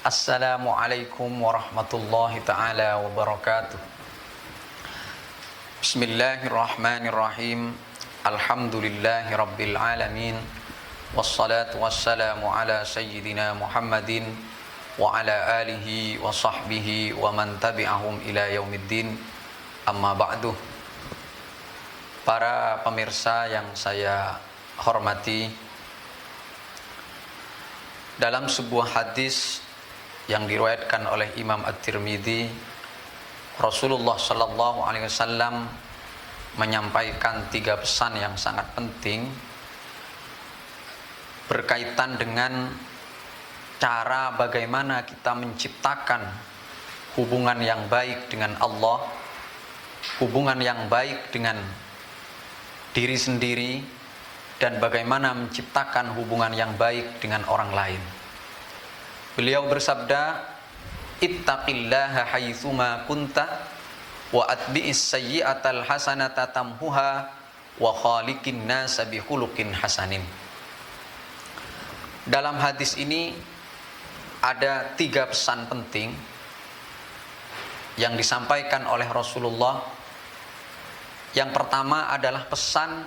Assalamualaikum warahmatullahi ta'ala wabarakatuh. Bismillahirrahmanirrahim. Alhamdulillahi rabbil alamin. Wassalatu wassalamu ala sayyidina Muhammadin wa ala alihi wa sahbihi wa man tabi'ahum ila yaumiddin. Amma ba'du. Para pemirsa yang saya hormati, dalam sebuah hadis yang diriwayatkan oleh Imam At-Tirmidzi, Rasulullah sallallahu alaihi wasallam menyampaikan 3 pesan yang sangat penting berkaitan dengan cara bagaimana kita menciptakan hubungan yang baik dengan Allah, hubungan yang baik dengan diri sendiri, dan bagaimana menciptakan hubungan yang baik dengan orang lain. Beliau bersabda, ittaqillaha haitsuma kunta wa atbi'is sayyi'atal hasanata tamhuha wa khaliqin nasa bi khuluqin hasanin. Dalam hadis ini ada 3 pesan penting yang disampaikan oleh Rasulullah. Yang pertama adalah pesan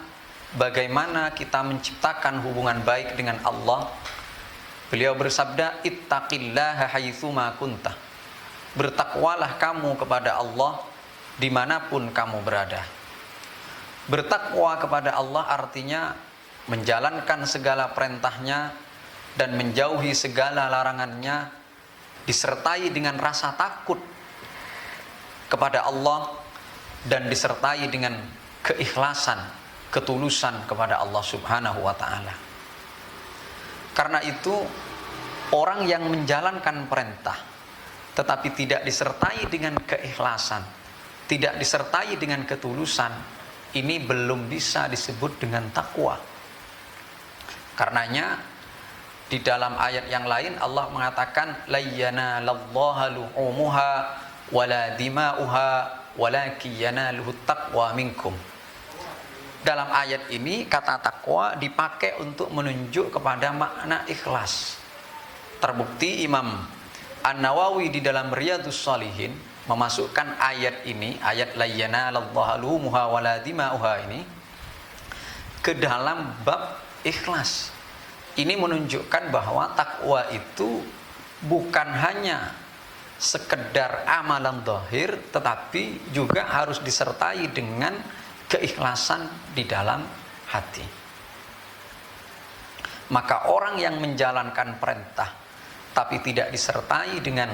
bagaimana kita menciptakan hubungan baik dengan Allah. Beliau bersabda, ittaqillaha haitsuma kunta. Bertakwalah kamu kepada Allah dimanapun kamu berada. Bertakwa kepada Allah artinya menjalankan segala perintahnya dan menjauhi segala larangannya, disertai dengan rasa takut kepada Allah dan disertai dengan keikhlasan, ketulusan kepada Allah Subhanahu wa ta'ala. Karena itu, orang yang menjalankan perintah tetapi tidak disertai dengan keikhlasan, tidak disertai dengan ketulusan, ini belum bisa disebut dengan takwa. Karenanya di dalam ayat yang lain Allah mengatakan, la yanalallaha luhumuha wala dima'uha walakin yanaluhu taqwa minkum. Dalam ayat ini kata takwa dipakai untuk menunjuk kepada makna ikhlas. Terbukti Imam An-Nawawi di dalam Riyadhus Shalihin memasukkan ayat ini, ayat la yanalallaha luhumuha wala dima'uha ini, ke dalam bab ikhlas. Ini menunjukkan bahwa takwa itu bukan hanya sekedar amalan zahir, tetapi juga harus disertai dengan keikhlasan di dalam hati. Maka orang yang menjalankan perintah tapi tidak disertai dengan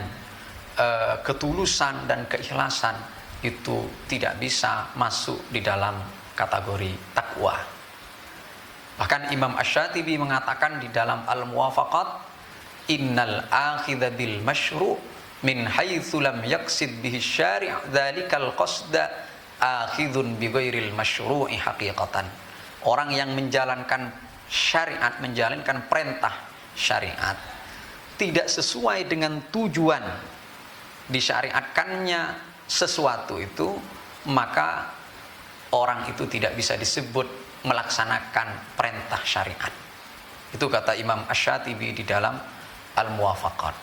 ketulusan dan keikhlasan, itu tidak bisa masuk di dalam kategori takwa. Bahkan Imam Asy-Syatibi mengatakan di dalam Al-Muwafaqat, innal akhidha bil masyru' min haitsu lam yaqsid bihi syari' dzalikal qasda akhidun bi ghairil masyru'i haqiqatan. Orang yang menjalankan syariat, menjalankan perintah syariat tidak sesuai dengan tujuan disyariatkannya sesuatu itu, maka orang itu tidak bisa disebut melaksanakan perintah syariat. Itu kata Imam Asy-Syatibi di dalam Al-Muwafaqat.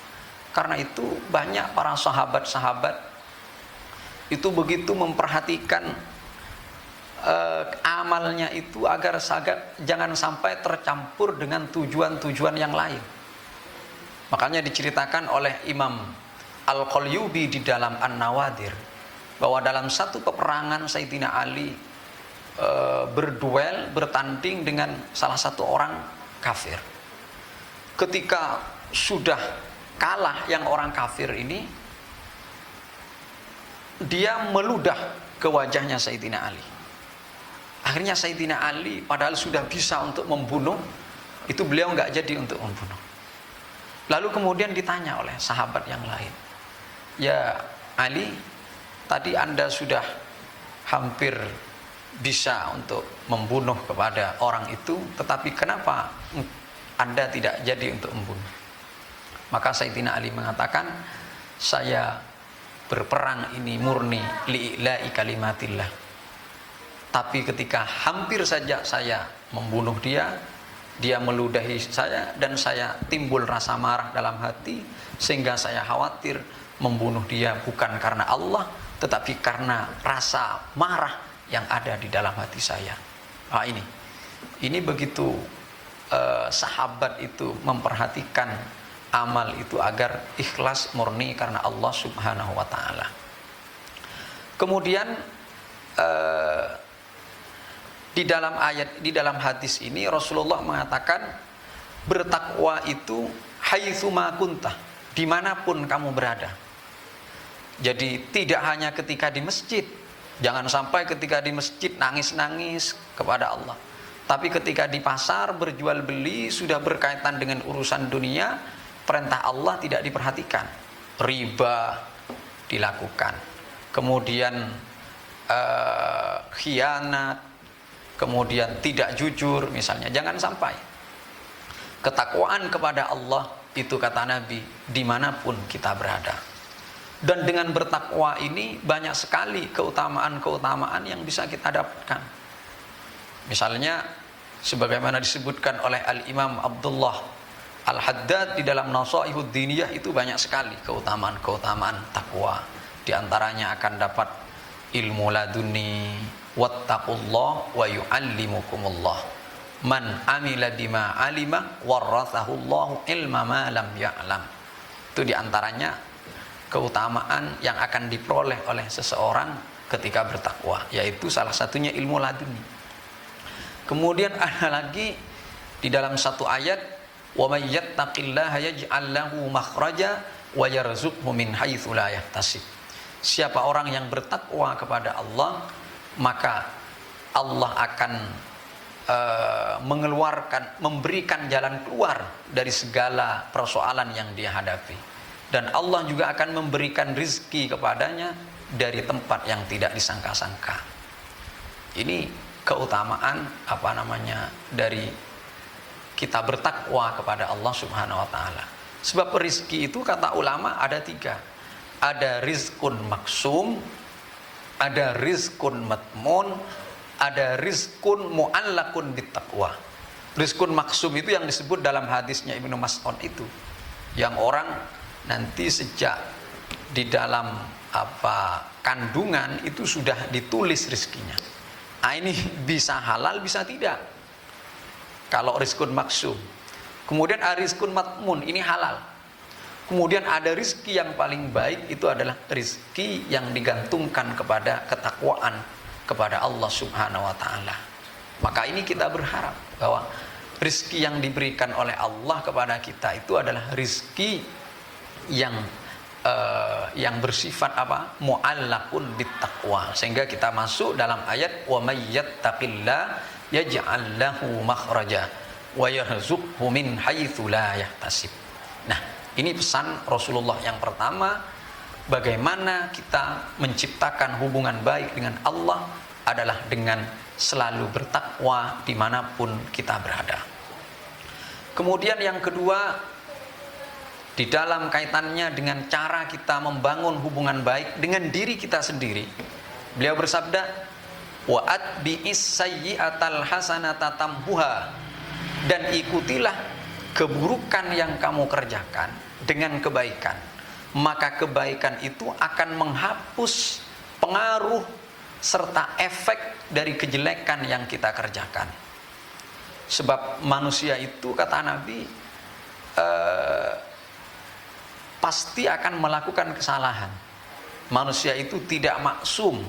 Karena itu banyak para sahabat-sahabat itu begitu memperhatikan amalnya itu agar jangan sampai tercampur dengan tujuan-tujuan yang lain. Makanya diceritakan oleh Imam Al-Qalyubi di dalam An-Nawadir bahwa dalam satu peperangan Sayyidina Ali berduel, bertanding dengan salah satu orang kafir. Ketika sudah kalah yang orang kafir ini, dia meludah ke wajahnya Sayyidina Ali. Akhirnya Sayyidina Ali padahal sudah bisa untuk membunuh, itu beliau nggak jadi untuk membunuh. Lalu kemudian ditanya oleh sahabat yang lain, ya Ali, tadi Anda sudah hampir bisa untuk membunuh kepada orang itu, tetapi kenapa Anda tidak jadi untuk membunuh? Maka Sayyidina Ali mengatakan, saya berperang ini murni li'ila'i kalimatillah. Tapi ketika hampir saja saya membunuh dia, dia meludahi saya dan saya timbul rasa marah dalam hati sehingga saya khawatir membunuh dia bukan karena Allah tetapi karena rasa marah yang ada di dalam hati saya. Nah, ini begitu sahabat itu memperhatikan amal itu agar ikhlas murni karena Allah Subhanahu wa taala. Kemudian di dalam hadis ini Rasulullah mengatakan bertakwa itu haitsuma kuntah, dimanapun kamu berada. Jadi tidak hanya ketika di masjid, jangan sampai ketika di masjid nangis-nangis kepada Allah. Tapi ketika di pasar berjual beli sudah berkaitan dengan urusan dunia, perintah Allah tidak diperhatikan, riba dilakukan, kemudian khianat, kemudian tidak jujur misalnya, jangan sampai. Ketakwaan kepada Allah itu kata Nabi dimanapun kita berada. Dan dengan bertakwa ini banyak sekali keutamaan-keutamaan yang bisa kita dapatkan. Misalnya sebagaimana disebutkan oleh Al-Imam Abdullah Al-Haddad di dalam Nasaihud Diniyah, itu banyak sekali keutamaan-keutamaan takwa. Di antaranya akan dapat ilmu laduni, wattaqullah wa yu'allimukumullah, man amila bima alima warathahullahu ilma ma lam ya'lam. Itu di antaranya keutamaan yang akan diperoleh oleh seseorang ketika bertakwa, yaitu salah satunya ilmu laduni. Kemudian ada lagi di dalam satu ayat, wa may yattaqillaha yaj'al lahu makhraja wa yarzuqhu min haitsu la yahtasib. Siapa orang yang bertakwa kepada Allah, maka Allah akan memberikan jalan keluar dari segala persoalan yang dia hadapi. Dan Allah juga akan memberikan rizki kepadanya dari tempat yang tidak disangka-sangka. Ini keutamaan dari kita bertakwa kepada Allah Subhanahu wa taala. Sebab rizki itu kata ulama ada 3. Ada rizkun maksum, ada rizkun matmun, ada rizkun mu'allakun bittaqwa. Rizkun maksum itu yang disebut dalam hadisnya Ibnu Mas'ud itu, yang orang nanti sejak di dalam kandungan itu sudah ditulis rizkinya. Nah, ini bisa halal bisa tidak kalau rizkun maksum. Kemudian ada rizkun matmun, ini halal. Kemudian ada rizki yang paling baik, itu adalah rizki yang digantungkan kepada ketakwaan kepada Allah Subhanahu wa ta'ala. Maka ini kita berharap bahwa rizki yang diberikan oleh Allah kepada kita itu adalah rizki yang bersifat mu'allaqun bittaqwa, sehingga kita masuk dalam ayat wa may yattaqillah yaj'al lahu makhraja wa yarzuqhu min haitsu la yahtasib. Nah, ini pesan Rasulullah yang pertama, bagaimana kita menciptakan hubungan baik dengan Allah adalah dengan selalu bertakwa dimanapun kita berada. Kemudian yang kedua, di dalam kaitannya dengan cara kita membangun hubungan baik dengan diri kita sendiri, beliau bersabda, wa atbi'is sayyi'atal hasanata tamhuha, dan ikutilah keburukan yang kamu kerjakan dengan kebaikan, maka kebaikan itu akan menghapus pengaruh serta efek dari kejelekan yang kita kerjakan. Sebab manusia itu kata Nabi pasti akan melakukan kesalahan. Manusia itu tidak maksum,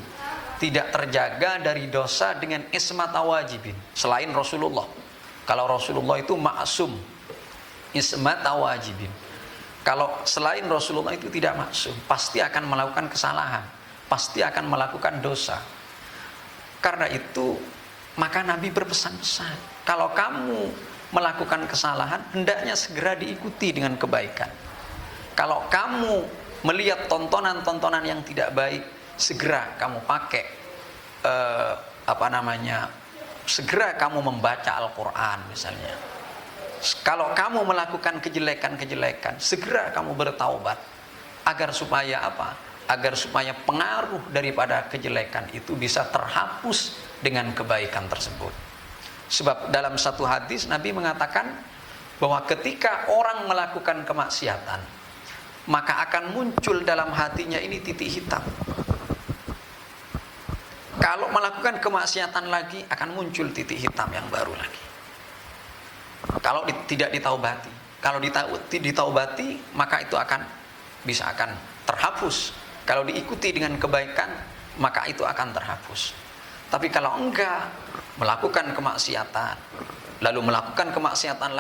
tidak terjaga dari dosa dengan ismat wajibin selain Rasulullah. Kalau Rasulullah itu maksum, ismat wajibin. Kalau selain Rasulullah itu tidak maksum, pasti akan melakukan kesalahan, pasti akan melakukan dosa. Karena itu maka Nabi berpesan-pesan, kalau kamu melakukan kesalahan, hendaknya segera diikuti dengan kebaikan. Kalau kamu melihat tontonan-tontonan yang tidak baik, segera kamu pakai segera kamu membaca Al-Quran misalnya. Kalau kamu melakukan kejelekan-kejelekan, segera kamu bertaubat. Agar supaya apa? Agar supaya pengaruh daripada kejelekan itu bisa terhapus dengan kebaikan tersebut. Sebab dalam satu hadis Nabi mengatakan bahwa ketika orang melakukan kemaksiatan, maka akan muncul dalam hatinya ini titik hitam. Kalau melakukan kemaksiatan lagi, akan muncul titik hitam yang baru lagi. Kalau tidak ditaubati, kalau ditaubati, maka itu akan terhapus. Kalau diikuti dengan kebaikan, maka itu akan terhapus. Tapi kalau enggak, melakukan kemaksiatan, lalu melakukan kemaksiatan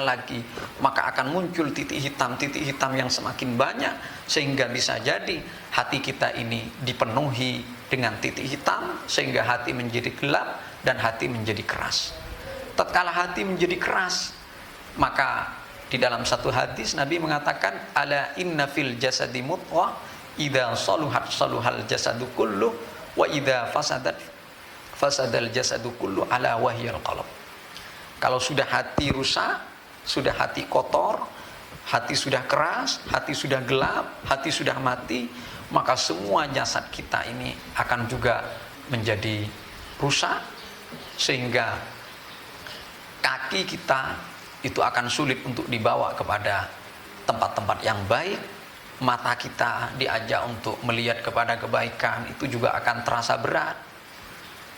lagi, maka akan muncul titik hitam yang semakin banyak, sehingga bisa jadi hati kita ini dipenuhi dengan titik hitam, sehingga hati menjadi gelap dan hati menjadi keras. Tatkala hati menjadi keras, maka di dalam satu hadis Nabi mengatakan, ala inna fil jasadi mudghah idza saluhat saluhal jasadu kullu wa idza fasadal jasadu kullu ala wahyal qalb. Kalau sudah hati rusak, sudah hati kotor, hati sudah keras, hati sudah gelap, hati sudah mati, maka semua jasad kita ini akan juga menjadi rusak, sehingga kaki kita itu akan sulit untuk dibawa kepada tempat-tempat yang baik. Mata kita diajak untuk melihat kepada kebaikan, itu juga akan terasa berat.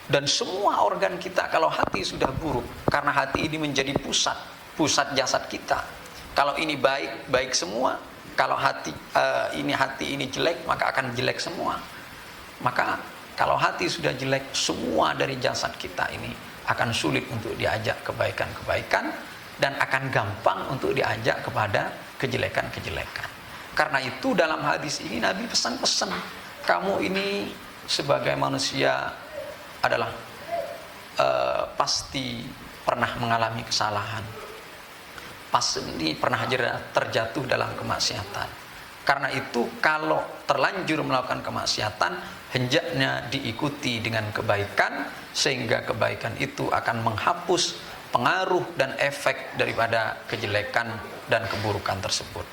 Dan semua organ kita, kalau hati sudah buruk, karena hati ini menjadi pusat jasad kita. Kalau ini baik semua. Kalau hati ini jelek, maka akan jelek semua. Maka kalau hati sudah jelek, semua dari jasad kita ini akan sulit untuk diajak kebaikan-kebaikan, dan akan gampang untuk diajak kepada kejelekan-kejelekan. Karena itu dalam hadis ini Nabi pesan-pesan, kamu ini sebagai manusia adalah pasti pernah mengalami kesalahan, pasti pernah terjatuh dalam kemaksiatan. Karena itu kalau terlanjur melakukan kemaksiatan, hendaknya diikuti dengan kebaikan, sehingga kebaikan itu akan menghapus pengaruh dan efek daripada kejelekan dan keburukan tersebut.